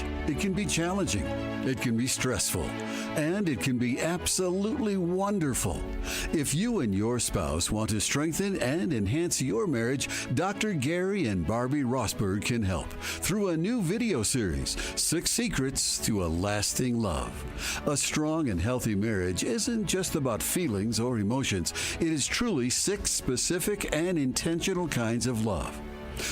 marriage. It can be challenging, it can be stressful, and it can be absolutely wonderful. If you and your spouse want to strengthen and enhance your marriage, Dr. Gary and Barbie Rosberg can help through a new video series, 6 Secrets to a Lasting Love. A strong and healthy marriage isn't just about feelings or emotions. It is truly 6 specific and intentional kinds of love.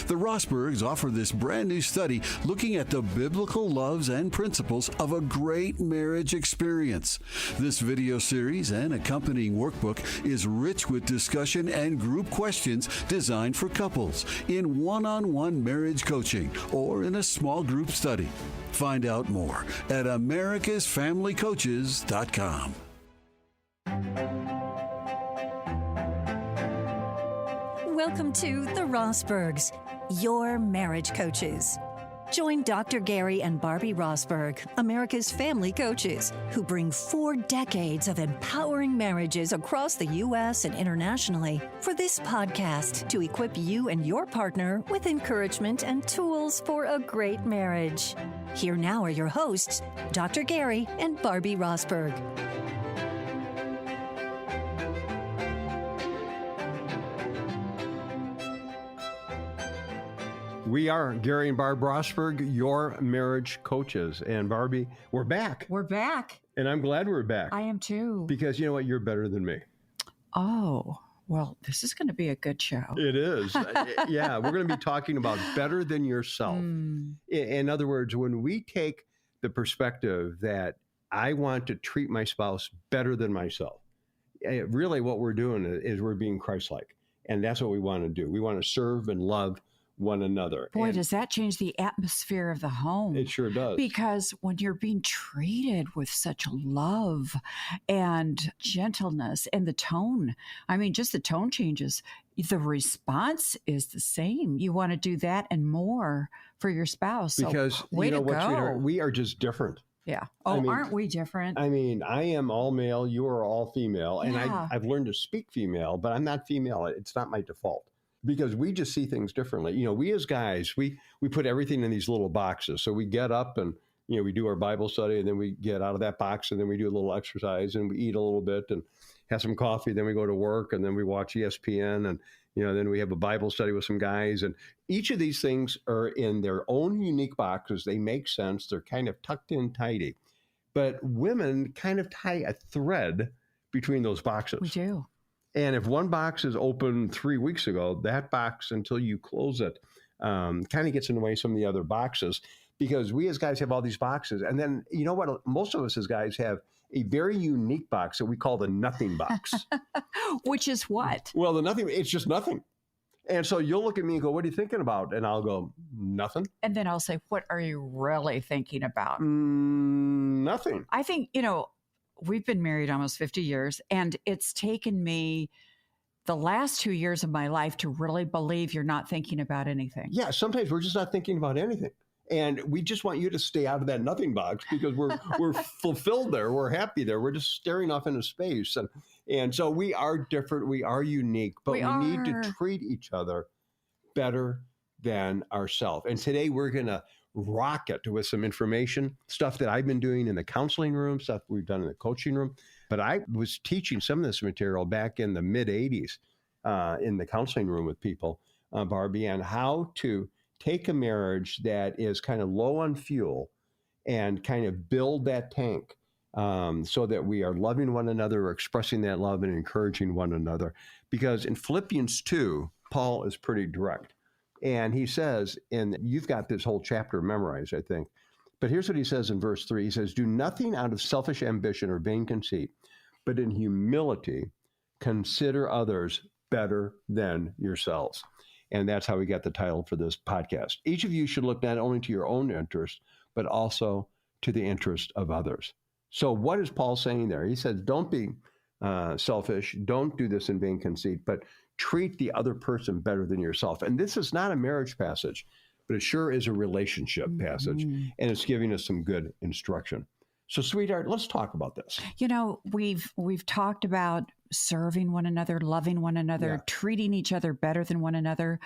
The Rosbergs offer this brand new study looking at the biblical loves and principles of a great marriage experience. This video series and accompanying workbook is rich with discussion and group questions designed for couples in one-on-one marriage coaching or in a small group study. Find out more at americasfamilycoaches.com. Welcome to The Rosbergs, your marriage coaches. Join Dr. Gary and Barbie Rosberg, America's family coaches, who bring 4 decades of empowering marriages across the U.S. and internationally for this podcast to equip you and your partner with encouragement and tools for a great marriage. Here now are your hosts, Dr. Gary and Barbie Rosberg. We are Gary and Barb Rosberg, your marriage coaches. And Barbie, we're back. We're back. And I'm glad we're back. I am too. Because you know what? You're better than me. Oh, well, this is going to be a good show. It is. Yeah, we're going to be talking about better than yourself. In other words, when we take the perspective that I want to treat my spouse better than myself, really what we're doing is we're being Christ-like. And that's what we want to do. We want to serve and love one another. Boy, does that change the atmosphere of the home. It sure does. Because when you're being treated with such love and gentleness and the tone, I mean, just the tone changes. The response is the same. You want to do that and more for your spouse. Because so, way you know to what, go. sweetheart, we are just different. Yeah. Oh, I mean, aren't we different? I mean, I am all male, you are all female, and Yeah. I've learned to speak female, but I'm not female. It's not my default. Because we just see things differently. You know, we as guys, we put everything in these little boxes. So we get up and, you know, we do our Bible study and then we get out of that box and then we do a little exercise and we eat a little bit and have some coffee. Then we go to work and then we watch ESPN and, you know, then we have a Bible study with some guys. And each of these things are in their own unique boxes. They make sense. They're kind of tucked in tidy. But women kind of tie a thread between those boxes. We do. And if one box is open 3 weeks ago, that box, until you close it, kind of gets in the way of some of the other boxes, because we as guys have all these boxes. And then, you know what? Most of us as guys have a very unique box that we call the nothing box. Which is what? Well, the nothing, it's just nothing. And so you'll look at me and go, what are you thinking about? And I'll go, nothing. And then I'll say, what are you really thinking about? Nothing. I think, you know, we've been married almost 50 years, and it's taken me the last 2 years of my life to really believe you're not thinking about anything. Yeah, sometimes we're just not thinking about anything. And we just want you to stay out of that nothing box because we're fulfilled there. We're happy there. We're just staring off into space. And so we are different. We are unique, but we need to treat each other better than ourselves. And today we're going to rock it with some information, stuff that I've been doing in the counseling room, stuff we've done in the coaching room. But I was teaching some of this material back in the mid 80s in the counseling room with people, Barbie, on how to take a marriage that is kind of low on fuel and kind of build that tank so that we are loving one another, or expressing that love and encouraging one another. Because in Philippians 2, Paul is pretty direct. And he says, and you've got this whole chapter memorized, I think, but here's what he says in verse 3. He says, do nothing out of selfish ambition or vain conceit, but in humility, consider others better than yourselves. And that's how we got the title for this podcast. Each of you should look not only to your own interest, but also to the interest of others. So what is Paul saying there? He says, don't be selfish. Don't do this in vain conceit, but treat the other person better than yourself. And this is not a marriage passage, but it sure is a relationship passage. And it's giving us some good instruction. So, sweetheart, let's talk about this. You know, we've talked about serving one another, loving one another, treating each other better than one another.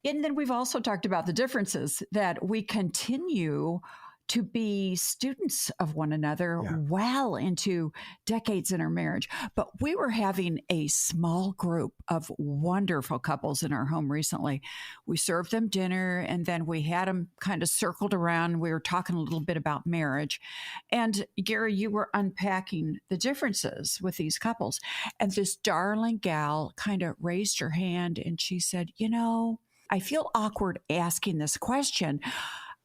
And then we've also talked about the differences that we continue to be students of one another well into decades in our marriage. But we were having a small group of wonderful couples in our home recently. We served them dinner, and then we had them kind of circled around. We were talking a little bit about marriage. And Gary, you were unpacking the differences with these couples. And this darling gal kind of raised her hand and she said, I feel awkward asking this question.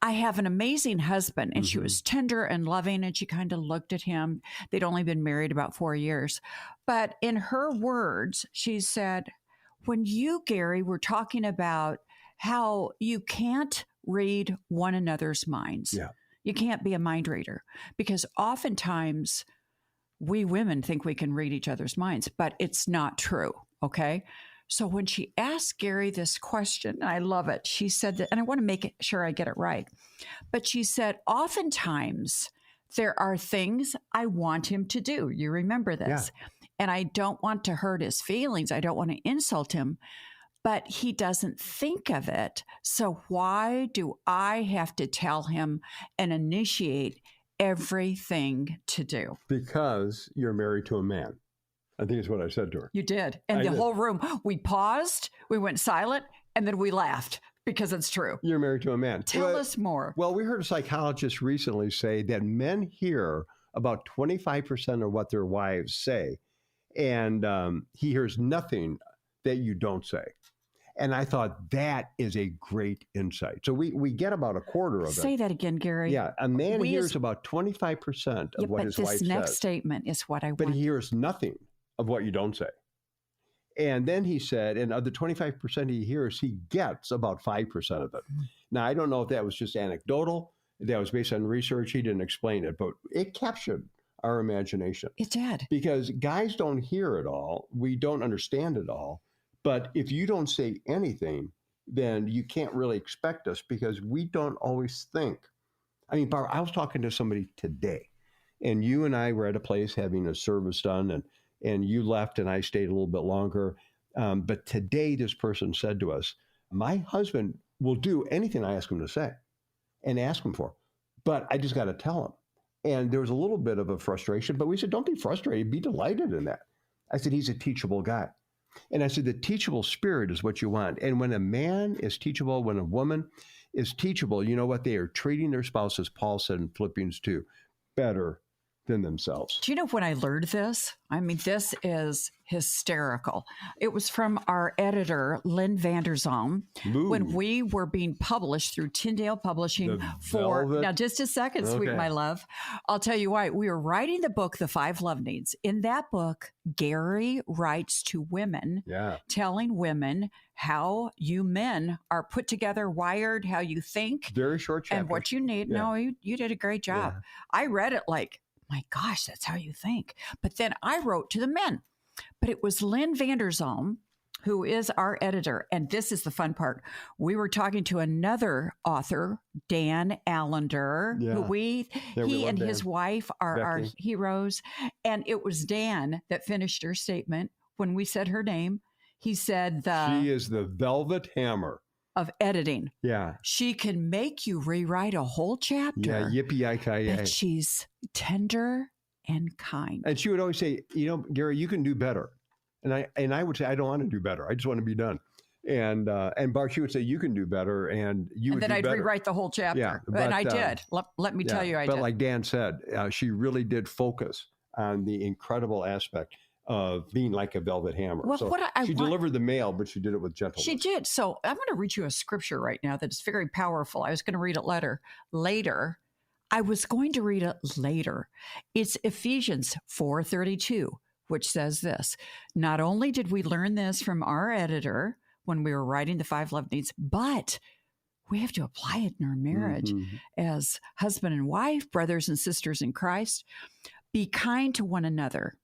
I have an amazing husband. And she was tender and loving, and she kind of looked at him. They'd only been married about 4 years. But in her words, she said, when you, Gary, were talking about how you can't read one another's minds. Yeah. You can't be a mind reader, because oftentimes we women think we can read each other's minds, but it's not true. Okay. So when she asked Gary this question, and I love it, she said that, and I want to make sure I get it right, but she said, oftentimes there are things I want him to do. You remember this. Yeah. And I don't want to hurt his feelings. I don't want to insult him, but he doesn't think of it. So why do I have to tell him and initiate everything to do? Because you're married to a man. I think it's what I said to her. You did. And the whole room, we paused, we went silent, and then we laughed because it's true. You're married to a man. Tell us more. Well, we heard a psychologist recently say that men hear about 25% of what their wives say, and he hears nothing that you don't say. And I thought that is a great insight. So we get about a quarter of it. Say that again, Gary. Yeah, a man hears about 25% of what his wife says. But this next statement is what I want. But he hears nothing of what you don't say. And then he said, and of the 25% he hears, he gets about 5% of it. Now, I don't know if that was just anecdotal, if that was based on research. He didn't explain it, but it captured our imagination. It did. Because guys don't hear it all. We don't understand it all. But if you don't say anything, then you can't really expect us, because we don't always think. I mean, Barb, I was talking to somebody today, and you and I were at a place having a service done, and you left and I stayed a little bit longer. But today this person said to us, my husband will do anything I ask him to say and ask him for, but I just got to tell him. And there was a little bit of a frustration, but we said, don't be frustrated, be delighted in that. I said, he's a teachable guy. And I said, the teachable spirit is what you want. And when a man is teachable, when a woman is teachable, you know what? They are treating their spouse, as Paul said in Philippians 2, better than themselves. Do you know when I learned this? I mean, this is hysterical. It was from our editor, Lynn Vanderzalm, when we were being published through Tyndale Publishing now just a second, sweet my love. I'll tell you why. We were writing the book, The 5 Love Needs. In that book, Gary writes to women, telling women how you men are put together, wired, how you think. Very short chapter. And what you need. No, you did a great job. Yeah. I read it like, my gosh, that's how you think. But then I wrote to the men. But it was Lynn Vanderzalm, who is our editor. And this is the fun part. We were talking to another author, Dan Allender, who he and his wife are Becky. Our heroes. And it was Dan that finished her statement when we said her name. He said, she is the velvet hammer of editing. Yeah. She can make you rewrite a whole chapter. Yeah, yippee-yi-ki-yay. But she's tender and kind. And she would always say, Gary, you can do better. And I would say, I don't want to do better. I just want to be done. And Bart, she would say, you can do better. And then I'd rewrite the whole chapter. Yeah, and I did. Let me tell you, I did. But like Dan said, she really did focus on the incredible aspect of being like a velvet hammer. Well, so she delivered the mail, but she did it with gentleness. She did. So I'm going to read you a scripture right now that is very powerful. I was going to read it later. I was going to read it later. It's Ephesians 4:32, which says this. Not only did we learn this from our editor when we were writing the 5 Love Needs, but we have to apply it in our marriage as husband and wife, brothers and sisters in Christ. Be kind to one another,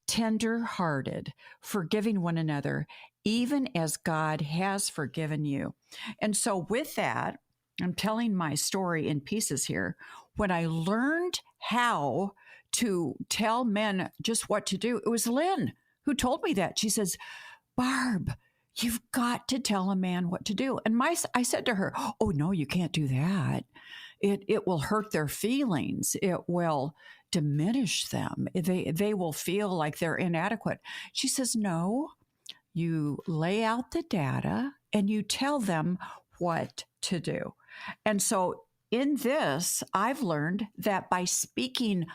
tender-hearted, forgiving one another, even as God has forgiven you. And so with that, I'm telling my story in pieces here. When I learned how to tell men just what to do, it was Lynn who told me that. She says, Barb, you've got to tell a man what to do. And I said to her, oh, no, you can't do that. it will hurt their feelings. It will diminish them. They will feel like they're inadequate. She says, no, you lay out the data and you tell them what to do. And so in this, I've learned that by speaking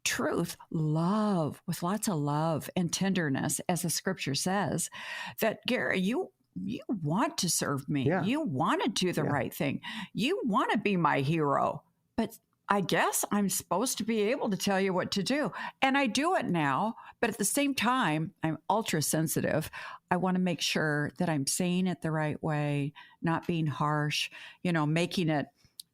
truth, love, with lots of love and tenderness, as the scripture says, that Gary, you want to serve me. Yeah. You want to do the right thing. You want to be my hero. But I guess I'm supposed to be able to tell you what to do. And I do it now. But at the same time, I'm ultra sensitive. I want to make sure that I'm saying it the right way, not being harsh, making it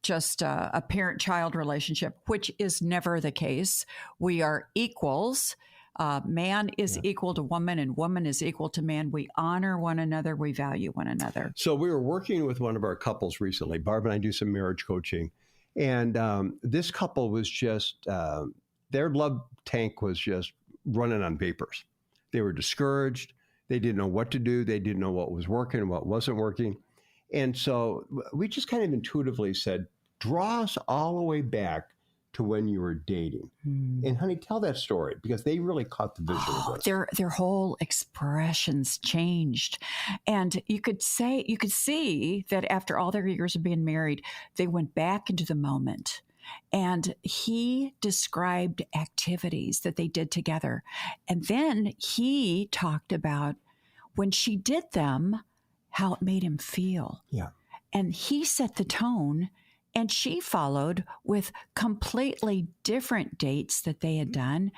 just a parent-child relationship, which is never the case. We are equals. Man is equal to woman and woman is equal to man. We honor one another. We value one another. So we were working with one of our couples recently. Barb and I do some marriage coaching. And this couple was just, their love tank was just running on vapors. They were discouraged. They didn't know what to do. They didn't know what was working and what wasn't working. And so we just kind of intuitively said, draw us all the way back to when you were dating. And honey, tell that story, because they really caught the vision of this. Their whole expressions changed. And you could see that after all their years of being married, they went back into the moment. And he described activities that they did together. And then he talked about when she did them, how it made him feel. Yeah. And he set the tone, and she followed with completely different dates that they had done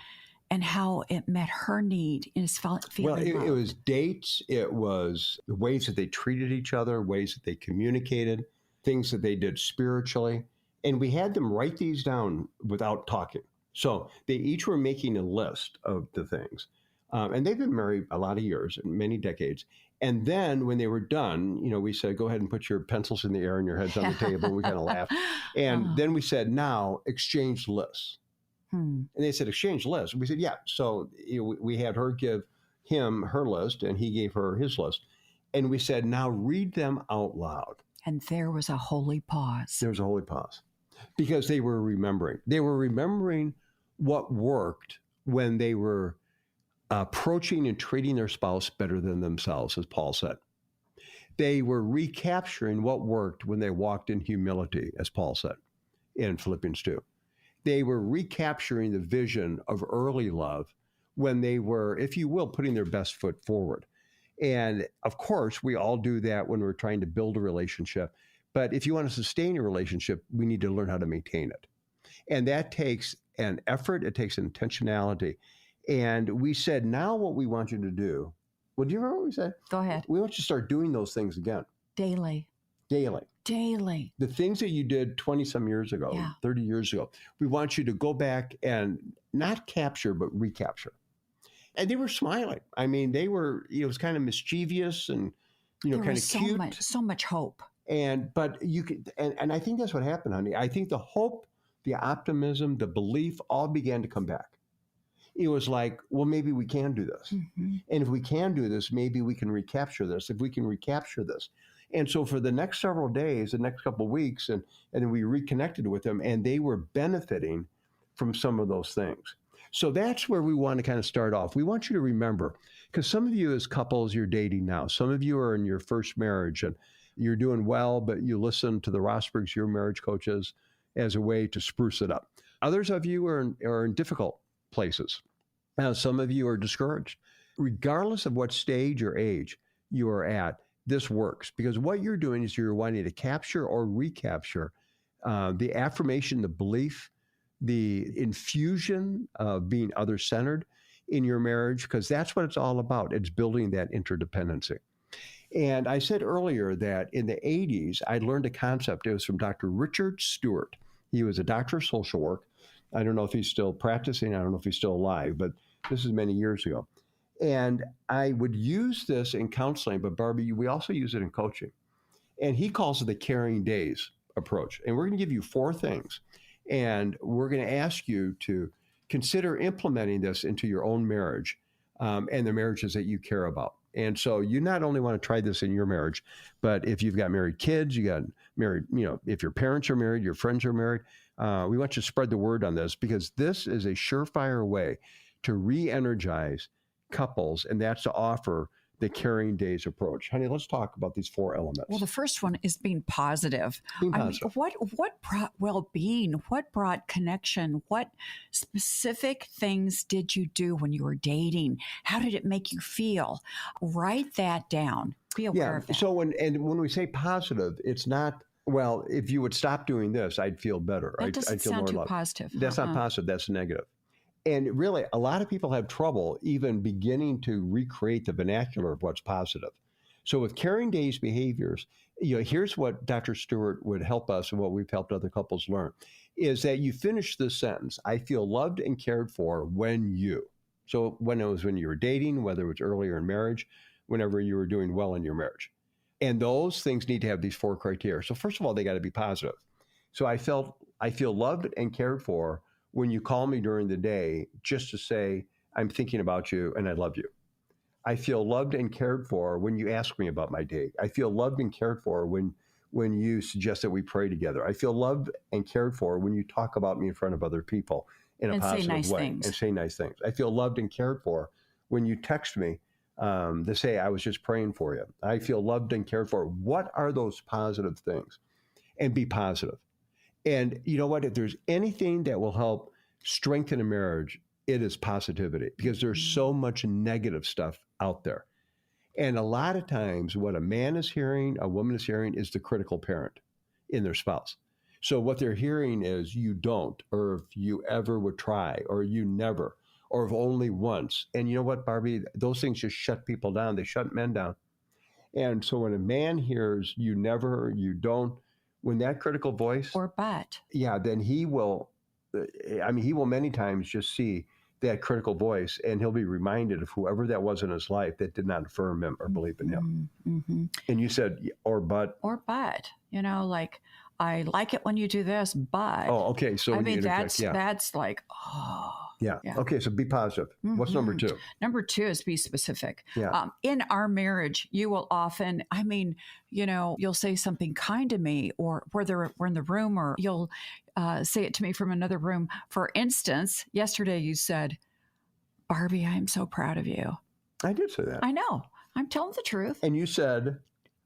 and how it met her need in his feeling. Well, it was dates. It was the ways that they treated each other, ways that they communicated, things that they did spiritually. And we had them write these down without talking. So they each were making a list of the things. And they've been married a lot of years, many decades. And then when they were done, we said, go ahead and put your pencils in the air and your heads on the table. We kind of laughed. And then we said, now exchange lists. And they said, exchange lists. We said, yeah. So we had her give him her list and he gave her his list. And we said, now read them out loud. And there was a holy pause. There was a holy pause because they were remembering. They were remembering what worked when they were approaching and treating their spouse better than themselves, as Paul said. They were recapturing what worked when they walked in humility, as Paul said in Philippians 2. They were recapturing the vision of early love when they were, if you will, putting their best foot forward. And of course, we all do that when we're trying to build a relationship. But if you want to sustain a relationship, we need to learn how to maintain it. And that takes an effort. It takes an intentionality. And we said, now what we want you to do, well, do you remember what we said? Go ahead. We want you to start doing those things again. Daily. The things that you did 20 some years ago, 30 years ago, we want you to go back and not capture, but recapture. And they were smiling. I mean, they were, it was kind of mischievous and, kind of cute. So much hope. But you could, and I think that's what happened, honey. I think the hope, the optimism, the belief all began to come back. It was like, well, maybe we can do this. Mm-hmm. And if we can do this, maybe we can recapture this. If we can recapture this. And so for the next several days, the next couple of weeks, and then we reconnected with them, and they were benefiting from some of those things. So that's where we want to kind of start off. We want you to remember, because some of you as couples, you're dating now. Some of you are in your first marriage, and you're doing well, but you listen to the Rosbergs, your marriage coaches, as a way to spruce it up. Others of you are in difficult places. Now, some of you are discouraged. Regardless of what stage or age you are at, this works, because what you're doing is you're wanting to capture or recapture the affirmation, the belief, the infusion of being other-centered in your marriage, because that's what it's all about. It's building that interdependency. And I said earlier that in the 80s, I learned a concept. It was from Dr. Richard Stewart. He was a doctor of social work. I don't know if he's still practicing. I don't know if he's still alive, but this is many years ago. And I would use this in counseling, but Barbie, we also use it in coaching. And he calls it the Caring Days approach. And we're going to give you 4 things. And we're going to ask you to consider implementing this into your own marriage and the marriages that you care about. And so you not only want to try this in your marriage, but if you've got married kids, you got married, if your parents are married, your friends are married, we want you to spread the word on this, because this is a surefire way to re-energize couples, and that's to offer the Caring Days approach. Honey, let's talk about these 4 elements. Well, the first one is being positive. Being positive. I mean, what brought well-being? What brought connection? What specific things did you do when you were dating? How did it make you feel? Write that down. Be aware of that. So when we say positive, it's not, well, if you would stop doing this, I'd feel better. That doesn't sound too positive. That's not positive. That's negative. And really, a lot of people have trouble even beginning to recreate the vernacular of what's positive. So with Caring Days behaviors, here's what Dr. Stewart would help us, and what we've helped other couples learn, is that you finish this sentence: I feel loved and cared for when you. So when you were dating, whether it was earlier in marriage, whenever you were doing well in your marriage. And those things need to have these 4 criteria. So first of all, they got to be positive. So I feel loved and cared for when you call me during the day just to say, I'm thinking about you and I love you. I feel loved and cared for when you ask me about my day. I feel loved and cared for when you suggest that we pray together. I feel loved and cared for when you talk about me in front of other people in a positive way and say nice things. I feel loved and cared for when you text me to say, I was just praying for you. I feel loved and cared for. What are those positive things? And be positive. And you know what? If there's anything that will help strengthen a marriage, it is positivity, because there's so much negative stuff out there. And a lot of times what a man is hearing, a woman is hearing, is the critical parent in their spouse. So what they're hearing is you don't, or if you ever would try, or you never, or if only once. And you know what, Barbie? Those things just shut people down. They shut men down. And so when a man hears you never, you don't, when that critical voice, or but, then he will many times just see that critical voice, and he'll be reminded of whoever that was in his life that did not affirm him or believe in him. Mm-hmm. And you said, or but, like, I like it when you do this, but. Oh, okay. So I mean, that's like, oh. Yeah. Okay. So be positive. Mm-hmm. What's number 2? Number 2 is be specific. Yeah. In our marriage, you will often, you'll say something kind to me, or whether we're in the room, or you'll say it to me from another room. For instance, yesterday you said, Barbie, I am so proud of you. I did say that. I know. I'm telling the truth. And you said.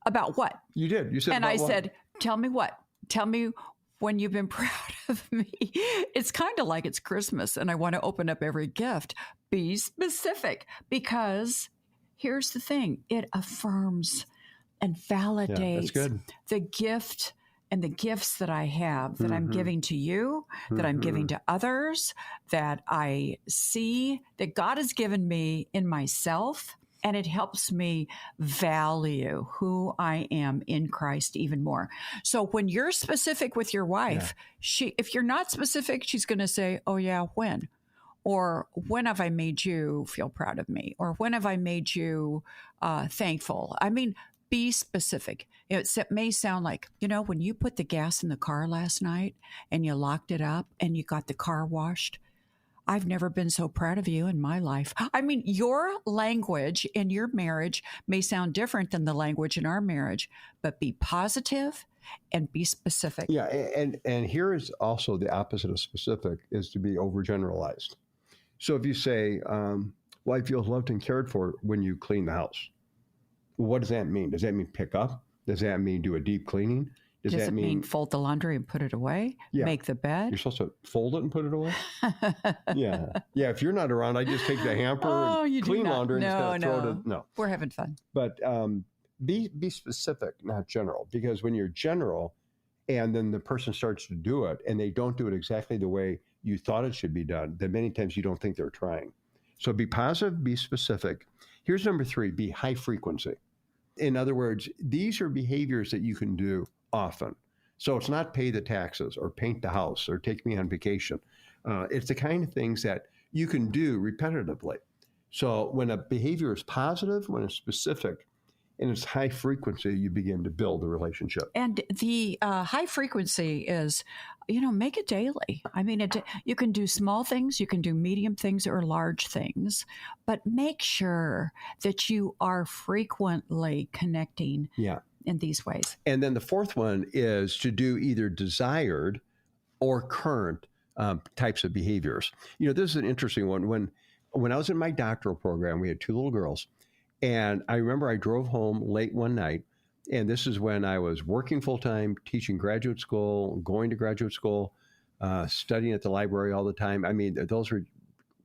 About what? You did. You said. And I said, tell me what? Tell me when you've been proud of me. It's kind of like it's Christmas and I want to open up every gift. Be specific, because here's the thing. It affirms and validates the gift and the gifts that I have, that I'm giving to you, that I'm giving to others, that I see that God has given me in myself. And it helps me value who I am in Christ even more. So when you're specific with your wife, if you're not specific, she's going to say, oh yeah, when? Or when have I made you feel proud of me? Or when have I made you thankful? I mean, be specific. It may sound like, when you put the gas in the car last night and you locked it up and you got the car washed, I've never been so proud of you in my life. I mean, your language in your marriage may sound different than the language in our marriage, but be positive and be specific. Yeah, and here is also the opposite of specific, is to be overgeneralized. So if you say, well, I feel loved and cared for when you clean the house. Well, what does that mean? Does that mean pick up? Does that mean do a deep cleaning? Does it mean fold the laundry and put it away? Yeah. Make the bed? You're supposed to fold it and put it away? Yeah. If you're not around, I just take the hamper and clean laundry and throw it. No. We're having fun. But be specific, not general. Because when you're general and then the person starts to do it and they don't do it exactly the way you thought it should be done, then many times you don't think they're trying. So be positive, be specific. Here's number 3, be high frequency. In other words, these are behaviors that you can do often. So it's not pay the taxes or paint the house or take me on vacation. It's the kind of things that you can do repetitively. So when a behavior is positive, when it's specific, and it's high frequency, you begin to build a relationship. And the high frequency is, make it daily. I mean, you can do small things, you can do medium things or large things, but make sure that you are frequently connecting in these ways. And then the fourth one is to do either desired or current types of behaviors. This is an interesting one. When I was in my doctoral program, we had 2 little girls. And I remember I drove home late one night. And this is when I was working full-time, teaching graduate school, going to graduate school, studying at the library all the time. I mean, those were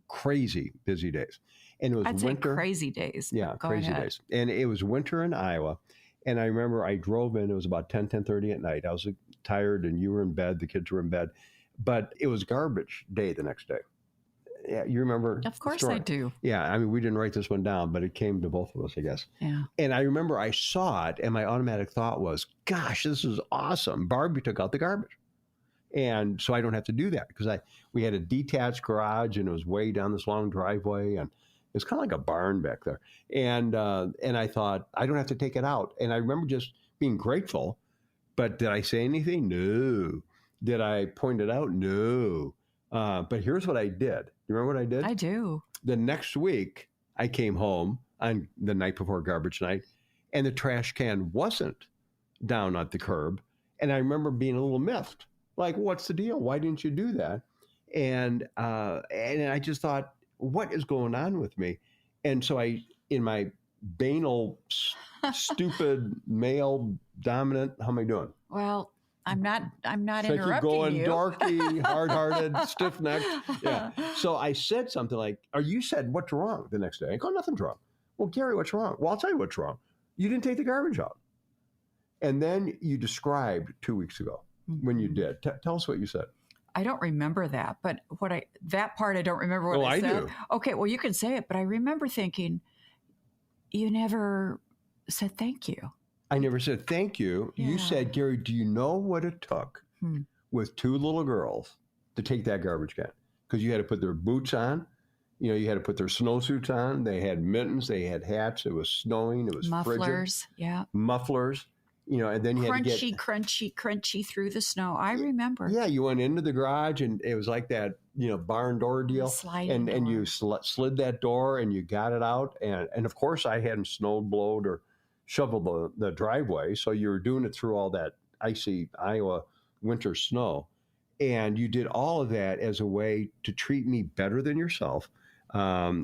crazy busy days. And it was winter. Say crazy days. Yeah, Go crazy ahead. days. And it was winter in Iowa. And I remember I drove in. It was about 10:30 at night. I was tired, and you were in bed. The kids were in bed. But it was garbage day the next day. Yeah, you remember? Of course I do. Yeah, I mean, we didn't write this one down, but it came to both of us, I guess. Yeah. And I remember I saw it, and my automatic thought was, gosh, this is awesome. Barbie took out the garbage. And so I don't have to do that because we had a detached garage, and it was way down this long driveway, and it was kind of like a barn back there. And I thought, I don't have to take it out. And I remember just being grateful, but did I say anything? No. Did I point it out? No. But here's what I did. You remember what I did? I do. The next week, I came home on the night before garbage night, and the trash can wasn't down at the curb. And I remember being a little miffed. Like, what's the deal? Why didn't you do that? And I just thought, what is going on with me? And so in my banal, stupid, male dominant, how am I doing? Well, I'm not It's interrupting like you're going you. dorky, hard-hearted, stiff-necked. Yeah. So I said something like, or you said, what's wrong the next day? I go, nothing's wrong. Well, Gary, what's wrong? Well, I'll tell you what's wrong. You didn't take the garbage out. And then you described 2 weeks ago when you did. Tell us what you said. I don't remember that, but that part I don't remember what I said. I do. Okay, well, you can say it, but I remember thinking, you never said thank you. I never said thank you. Yeah. You said, Gary, do you know what it took with 2 little girls to take that garbage can? Because you had to put their boots on. You had to put their snowsuits on. They had mittens. They had hats. It was snowing. It was Mufflers, frigid. yeah. Mufflers. And then you had to get crunchy through the snow. I remember. Yeah, you went into the garage, and it was like that, barn door deal. Sliding and door. you slid that door, and you got it out. And of course, I hadn't snowblowed or shoveled the driveway, so you were doing it through all that icy Iowa winter snow. And you did all of that as a way to treat me better than yourself,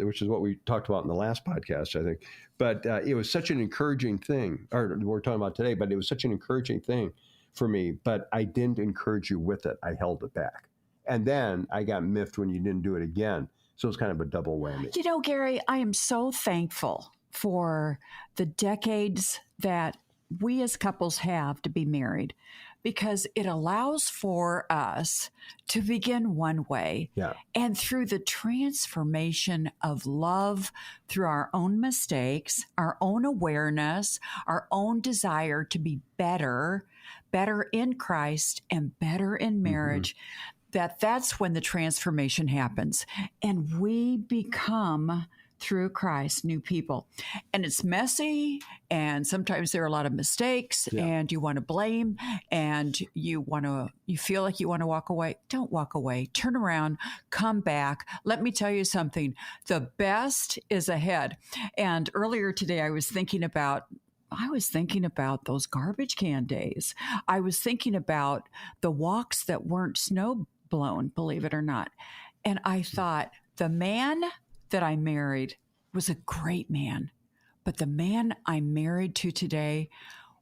which is what we talked about in the last podcast, I think. But it was such an encouraging thing, or we're talking about today, but it was such an encouraging thing for me. But I didn't encourage you with it. I held it back. And then I got miffed when you didn't do it again. So it's kind of a double whammy. Gary, I am so thankful for the decades that we as couples have to be married, because it allows for us to begin one way. Yeah. And through the transformation of love, through our own mistakes, our own awareness, our own desire to be better in Christ and better in marriage, that's when the transformation happens. And we become, through Christ, new people. And it's messy, and sometimes there are a lot of mistakes, and you want to blame, and you feel like you want to walk away. Don't walk away. Turn around, come back. Let me tell you something. The best is ahead. And earlier today, I was thinking about those garbage can days. I was thinking about the walks that weren't snow blown, believe it or not. And I thought, the man that I married was a great man, but the man I'm married to today,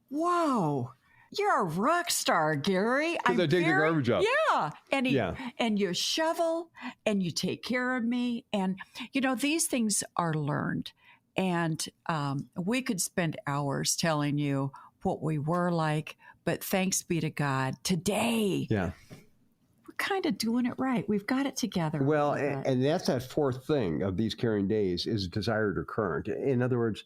whoa, you're a rock star, Gary. Because I take the garbage out. Yeah. And you shovel and you take care of me. And, these things are learned. And we could spend hours telling you what we were like, but thanks be to God, today, we're kind of doing it right. We've got it together. Well, and that's that fourth thing of these caring days is desired or current. In other words,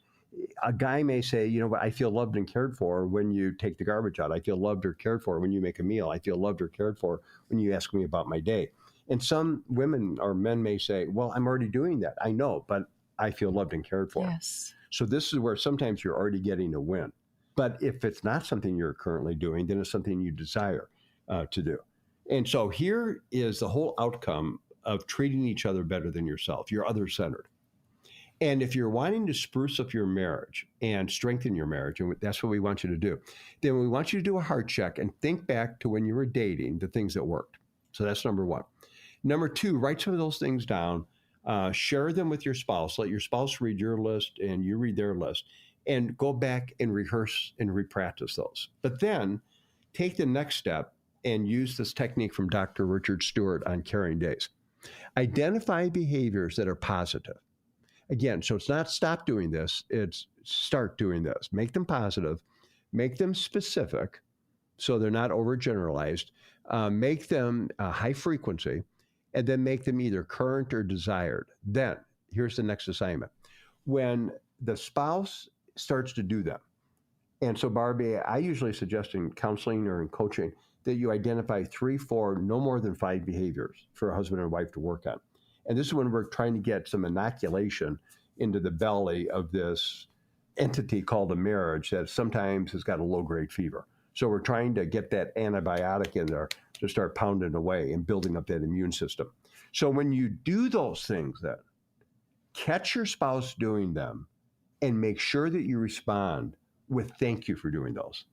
a guy may say, I feel loved and cared for when you take the garbage out. I feel loved or cared for when you make a meal. I feel loved or cared for when you ask me about my day. And some women or men may say, well, I'm already doing that. I know, but I feel loved and cared for. Yes. So this is where sometimes you're already getting a win. But if it's not something you're currently doing, then it's something you desire to do. And so here is the whole outcome of treating each other better than yourself. You're other-centered. And if you're wanting to spruce up your marriage and strengthen your marriage, and that's what we want you to do, then we want you to do a heart check and think back to when you were dating, the things that worked. So that's number one. Number two, write some of those things down, share them with your spouse. Let your spouse read your list and you read their list, and go back and rehearse and repractice those. But then take the next step and use this technique from Dr. Richard Stewart on Caring Days. Identify behaviors that are positive. Again, so it's not stop doing this, it's start doing this. Make them positive, make them specific so they're not overgeneralized, make them high frequency, and then make them either current or desired. Then, here's the next assignment. When the spouse starts to do them, and so Barbie, I usually suggest in counseling or in coaching that you identify 3, 4, no more than 5 behaviors for a husband and wife to work on. And this is when we're trying to get some inoculation into the belly of this entity called a marriage that sometimes has got a low-grade fever. So we're trying to get that antibiotic in there to start pounding away and building up that immune system. So when you do those things then, catch your spouse doing them and make sure that you respond with thank you for doing those.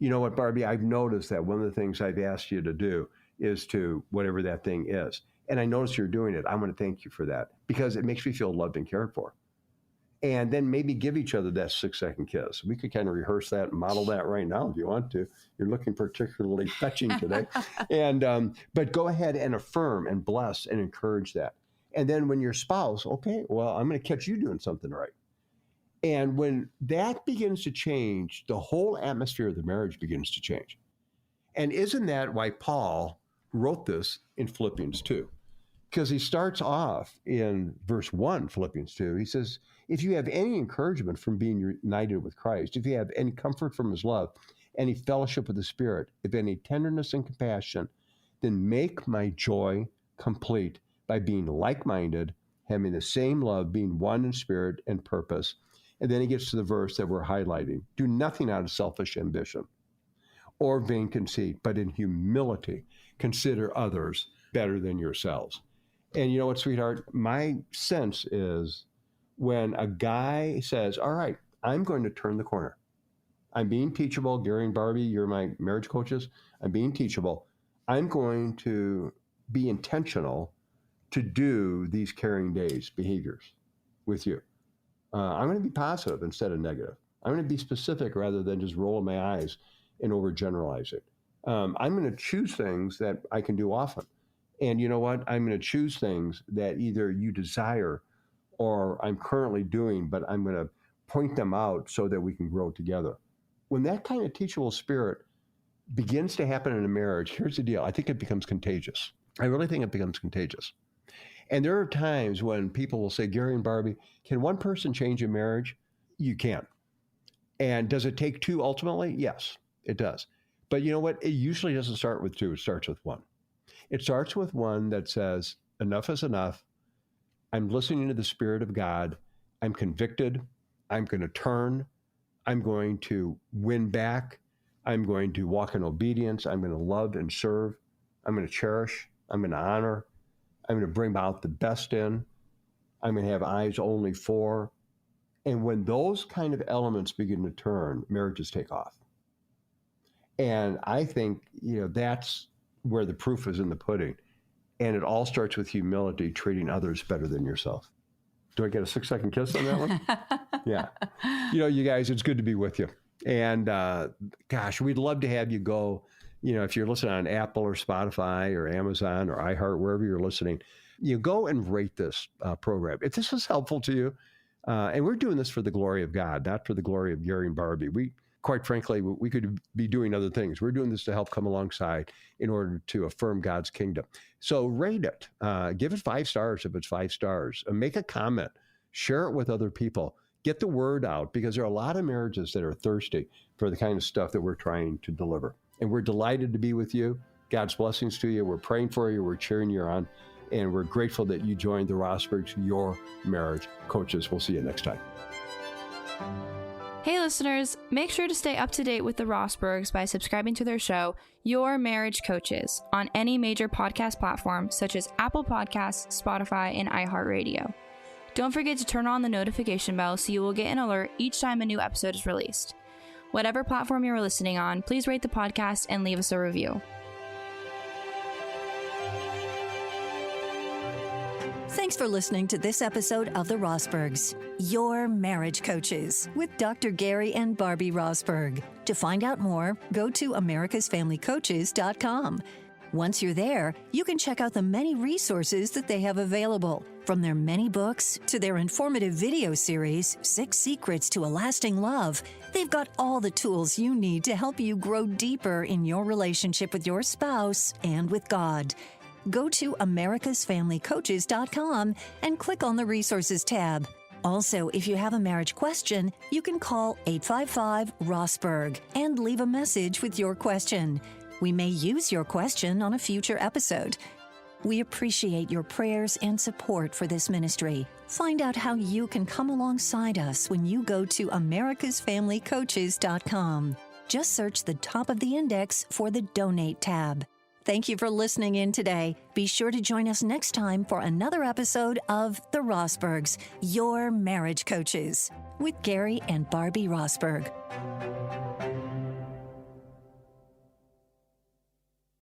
You know what, Barbie, I've noticed that one of the things I've asked you to do is to whatever that thing is. And I notice you're doing it. I want to thank you for that because it makes me feel loved and cared for. And then maybe give each other that 6-second kiss. We could kind of rehearse that and model that right now if you want to. You're looking particularly fetching today. But go ahead and affirm and bless and encourage that. And then when your spouse, okay, well, I'm going to catch you doing something right. And when that begins to change, the whole atmosphere of the marriage begins to change. And isn't that why Paul wrote this in Philippians 2? Because he starts off in verse 1, Philippians 2. He says, if you have any encouragement from being united with Christ, if you have any comfort from his love, any fellowship with the Spirit, if any tenderness and compassion, then make my joy complete by being like-minded, having the same love, being one in spirit and purpose. And then he gets to the verse that we're highlighting. Do nothing out of selfish ambition or vain conceit, but in humility consider others better than yourselves. And you know what, sweetheart? My sense is when a guy says, all right, I'm going to turn the corner. I'm being teachable. Gary and Barbie, you're my marriage coaches. I'm being teachable. I'm going to be intentional to do these caring days behaviors with you. I'm going to be positive instead of negative. I'm going to be specific rather than just rolling my eyes and overgeneralize it. I'm going to choose things that I can do often. And you know what? I'm going to choose things that either you desire or I'm currently doing, but I'm going to point them out so that we can grow together. When that kind of teachable spirit begins to happen in a marriage, here's the deal. I think it becomes contagious. I really think it becomes contagious. And there are times when people will say, Gary and Barbie, can one person change a marriage? You can. And does it take 2 ultimately? Yes, it does. But you know what? It usually doesn't start with 2. It starts with 1. It starts with one that says, enough is enough. I'm listening to the Spirit of God. I'm convicted. I'm going to turn. I'm going to win back. I'm going to walk in obedience. I'm going to love and serve. I'm going to cherish. I'm going to honor. I'm going to bring out the best in. I'm going to have eyes only for. And when those kind of elements begin to turn, marriages take off. And I think, that's where the proof is in the pudding. And it all starts with humility, treating others better than yourself. Do I get a 6-second kiss on that one? Yeah. You guys, it's good to be with you. And gosh, we'd love to have you go. If you're listening on Apple or Spotify or Amazon or iHeart, wherever you're listening, you go and rate this program. If this is helpful to you, and we're doing this for the glory of God, not for the glory of Gary and Barbie. Quite frankly, we could be doing other things. We're doing this to help come alongside in order to affirm God's kingdom. So rate it. Give it 5 stars if it's 5 stars. Make a comment. Share it with other people. Get the word out because there are a lot of marriages that are thirsty for the kind of stuff that we're trying to deliver. And we're delighted to be with you. God's blessings to you. We're praying for you. We're cheering you on. And we're grateful that you joined the Rosbergs, your marriage coaches. We'll see you next time. Hey listeners, make sure to stay up to date with the Rosbergs by subscribing to their show, Your Marriage Coaches, on any major podcast platform such as Apple Podcasts, Spotify, and iHeartRadio. Don't forget to turn on the notification bell so you will get an alert each time a new episode is released. Whatever platform you're listening on, please rate the podcast and leave us a review. Thanks for listening to this episode of The Rosbergs, Your Marriage Coaches, with Dr. Gary and Barbie Rosberg. To find out more, go to americasfamilycoaches.com. Once you're there, you can check out the many resources that they have available. From their many books to their informative video series, 6 Secrets to a Lasting Love, they've got all the tools you need to help you grow deeper in your relationship with your spouse and with God. Go to americasfamilycoaches.com and click on the Resources tab. Also, if you have a marriage question, you can call 855-ROSBERG and leave a message with your question. We may use your question on a future episode. We appreciate your prayers and support for this ministry. Find out how you can come alongside us when you go to americasfamilycoaches.com. Just search the top of the index for the Donate tab. Thank you for listening in today. Be sure to join us next time for another episode of The Rosbergs, Your Marriage Coaches, with Gary and Barbie Rosberg.